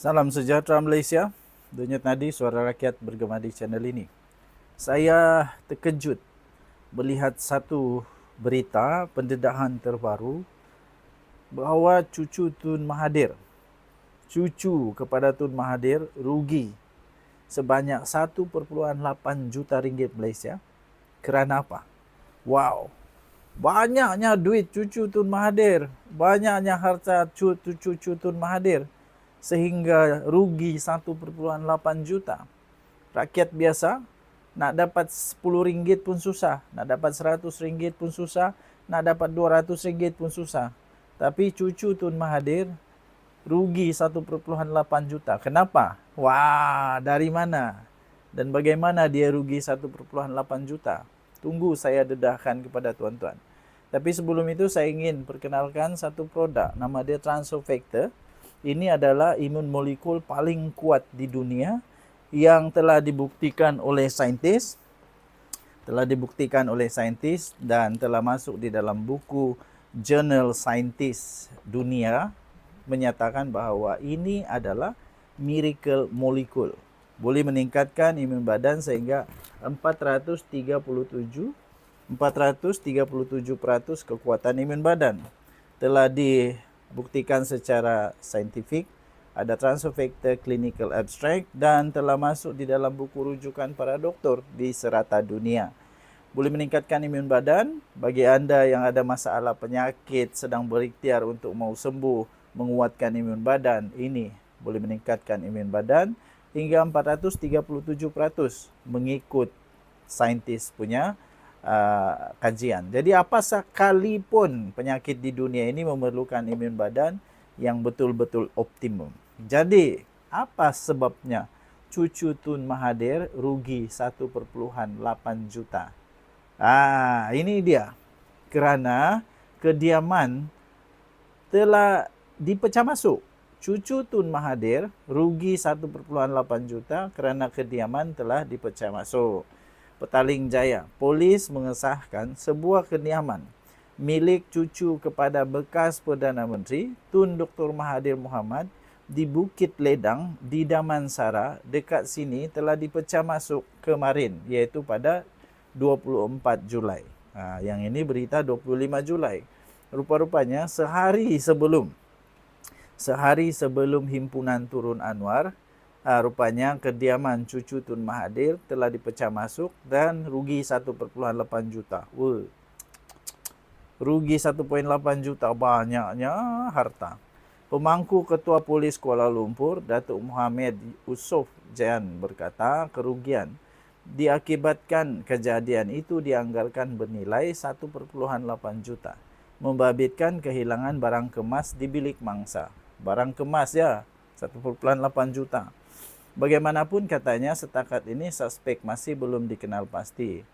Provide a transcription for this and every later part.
Salam sejahtera Malaysia. Denyut nadi suara rakyat bergema di channel ini. Saya terkejut melihat satu berita pendedahan terbaru bahawa cucu Tun Mahathir, cucu kepada Tun Mahathir rugi sebanyak 1,8 juta ringgit Malaysia. Kerana apa? Wow, banyaknya duit cucu Tun Mahathir, banyaknya harta cucu Tun Mahathir sehingga rugi 1,8 juta. Rakyat biasa nak dapat RM10 pun susah, nak dapat RM100 pun susah, nak dapat RM200 pun susah. Tapi cucu Tun Mahathir rugi 1,8 juta. Kenapa? Wah, dari mana? Dan bagaimana dia rugi 1,8 juta? Tunggu saya dedahkan kepada tuan-tuan. Tapi sebelum itu saya ingin perkenalkan satu produk. Nama dia Transofactor. Ini adalah imun molekul paling kuat di dunia yang telah dibuktikan oleh saintis. Dan telah masuk di dalam buku Jurnal Saintis Dunia menyatakan bahawa ini adalah miracle molecule. Boleh meningkatkan imun badan sehingga 437% kekuatan imun badan. Telah dibuktikan secara saintifik, ada Transofactor Clinical Abstract dan telah masuk di dalam buku rujukan para doktor di serata dunia. Boleh meningkatkan imun badan bagi anda yang ada masalah penyakit sedang berikhtiar untuk mau sembuh, menguatkan imun badan. Ini boleh meningkatkan imun badan hingga 437% mengikut saintis punya kajian. Jadi apa sekalipun penyakit di dunia ini memerlukan imun badan yang betul-betul optimum. Jadi apa sebabnya cucu Tun Mahathir rugi 1,8 juta? Ini dia. Kerana kediaman telah dipecah masuk. Cucu Tun Mahathir rugi 1,8 juta kerana kediaman telah dipecah masuk. Petaling Jaya, polis mengesahkan sebuah kediaman milik cucu kepada bekas Perdana Menteri Tun Dr. Mahathir Mohamad di Bukit Ledang di Damansara dekat sini telah dipecah masuk kemarin, iaitu pada 24 Julai. Yang ini berita 25 Julai. Rupa-rupanya sehari sebelum himpunan turun Anwar, rupanya kediaman cucu Tun Mahathir telah dipecah masuk dan rugi 1,8 juta. Rugi 1,8 juta, banyaknya harta. Pemangku Ketua Polis Kuala Lumpur, Datuk Mohamed Yusof Jan berkata, kerugian diakibatkan kejadian itu dianggarkan bernilai 1,8 juta. Membabitkan kehilangan barang kemas di bilik mangsa. Barang kemas ya, 1,8 juta. Bagaimanapun katanya setakat ini suspek masih belum dikenal pasti.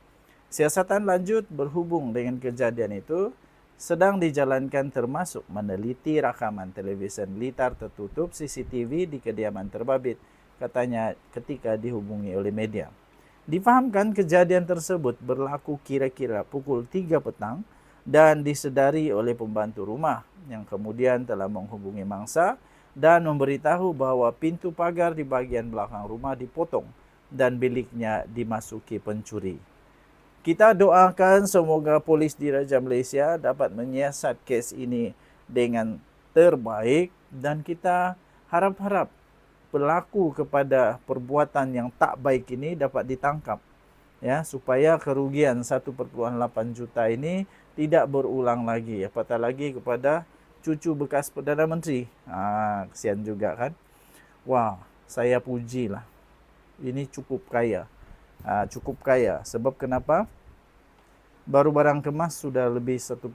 Siasatan lanjut berhubung dengan kejadian itu sedang dijalankan termasuk meneliti rakaman televisyen litar tertutup CCTV di kediaman terbabit, katanya ketika dihubungi oleh media. Difahamkan kejadian tersebut berlaku kira-kira pukul 3 petang dan disedari oleh pembantu rumah yang kemudian telah menghubungi mangsa dan memberitahu bahawa pintu pagar di bahagian belakang rumah dipotong dan biliknya dimasuki pencuri. Kita doakan semoga polis Diraja Malaysia dapat menyiasat kes ini dengan terbaik dan kita harap-harap pelaku kepada perbuatan yang tak baik ini dapat ditangkap, ya, supaya kerugian 1,8 juta ini tidak berulang lagi, apatah lagi kepada cucu bekas Perdana Menteri. Kesian juga kan. Wah, saya pujilah. Ini cukup kaya. Cukup kaya. Sebab kenapa? Baru barang kemas sudah lebih 1,8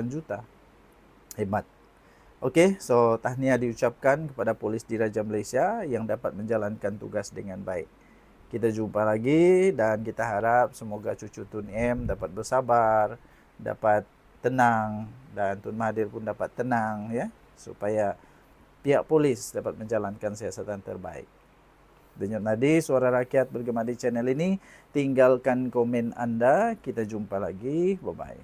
juta. Hebat. Okey, so tahniah diucapkan kepada polis Diraja Malaysia yang dapat menjalankan tugas dengan baik. Kita jumpa lagi dan kita harap semoga cucu Tun M dapat bersabar, dapat tenang dan Tun Mahathir pun dapat tenang, ya, supaya pihak polis dapat menjalankan siasatan terbaik. Denyut nadi suara rakyat bergema di channel ini. Tinggalkan komen anda. Kita jumpa lagi. Bye bye.